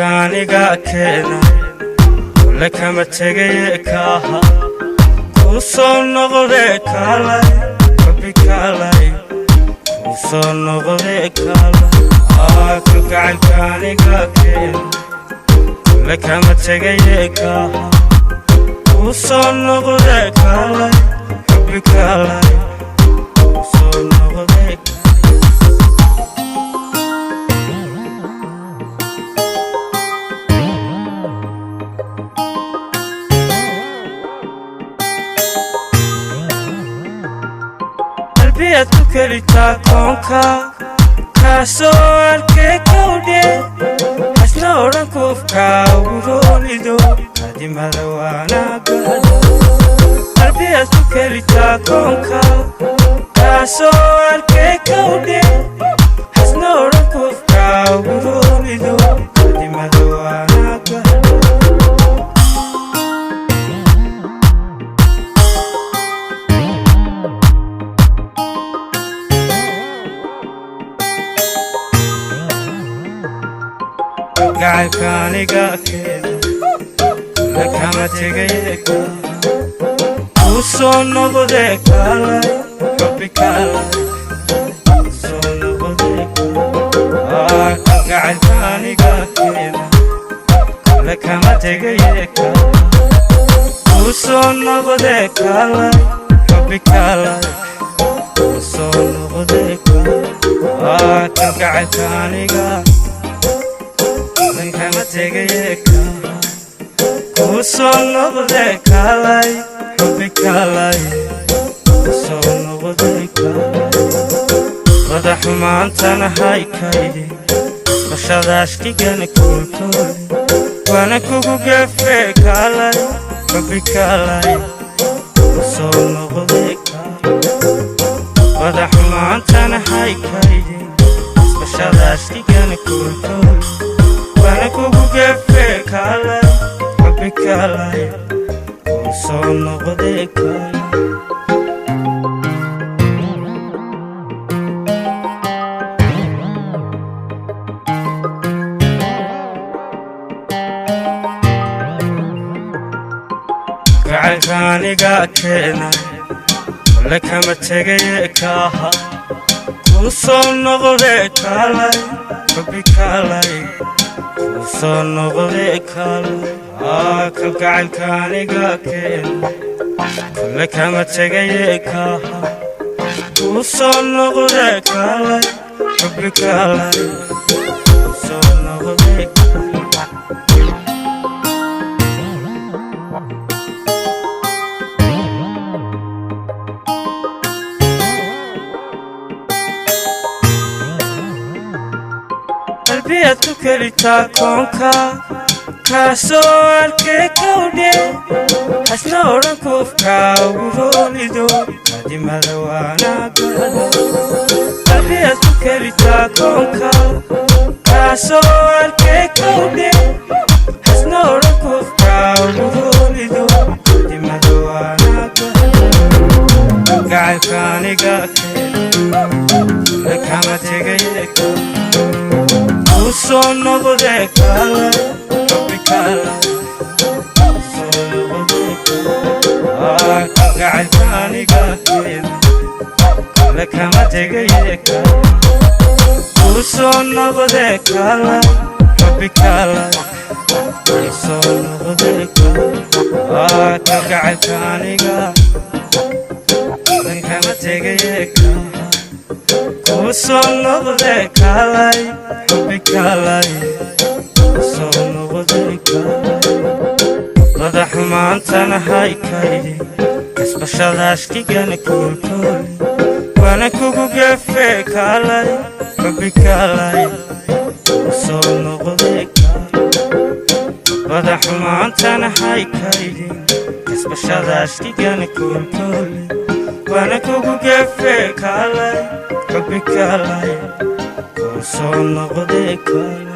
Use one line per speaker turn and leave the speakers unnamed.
gacankaaniga keena kule kama tegay kaaha kusoo noqdee kaalay rabbi kaalay kusoo noqdee kaalay gacankaaniga keena kule kama tegay kaaha kusoo noqdee kaalay rabbi kaalay kusoo noqdee qalbiyaad ku kelitaa koonka kaasoo arkay kawdhe hasna odhan kuufkaa ugu roolido kadimada waanaagada qalbiyaad ku kelitaa koonka kaasoo arkay kawdhe hasna odhan kuufkaa ugu roolido kadimada waanaagada gacankaaniga keena kule kama tegay kusoo noqdee kaalay rabbi kaalay kusoo noqdee kaalay gacankaaniga keena kule kama tegay kusoo noqdee kaalay rabbi kaalay kusoo noqdee kaalay gacankaaniga kama tegay kusoo noqdee kaalay rabbi kaalay kusoo noqdee kaalay madax maantana haykaydi bashadaashkigana kulkooli waana kugu gafee kaalay rabbi kaalay kusoo noqdee kaalay madax maantana haykaydi bashadaashkigana kulkooli waana kugu gafee kaalay rabbi kaalay kusoo noqdee kaalay gacankaaniga keena kule kama tegay kaaha kusoo noqdee kaalay rabbi kaalay kusoo noqdee kaalay gacankaaniga keena kule kama tegay kaaha kusoo noqdee kaalay rabbi kaalay kusoo noqdee qalbiyaad ku kelitaa koonka kaasoo arkay kawdhe hasna odhan kuufkaa ugu roolido kadimada waanaagada qalbiyaad ku kelitaa koonka kaasoo arkay kawdhe hasna odhan kuufkaa ugu roolido kadimada waanaagada gacankaaniga keena kule kama tegay kusoo noqdee kaalay rabbi kaalay kusoo noqdee kaalay gacankaaniga keena kule kama tegay kusoo noqdee kaalay rabbi kaalay kusoo noqdee kaalay gacankaaniga kule kama tegay kusoo noqdee kaalay rabbi kaalay kusoo noqdee kaalay madax maantana haykaydi kasbashadaashkigana kulkooli waana kugu gafee kaalay rabbi kaalay kusoo noqdee kaalay madax maantana haykaydi kasbashadaashkigana kulkooli waana kugu gafee kaalay rabbi kaalay kusoo noqdee kaalay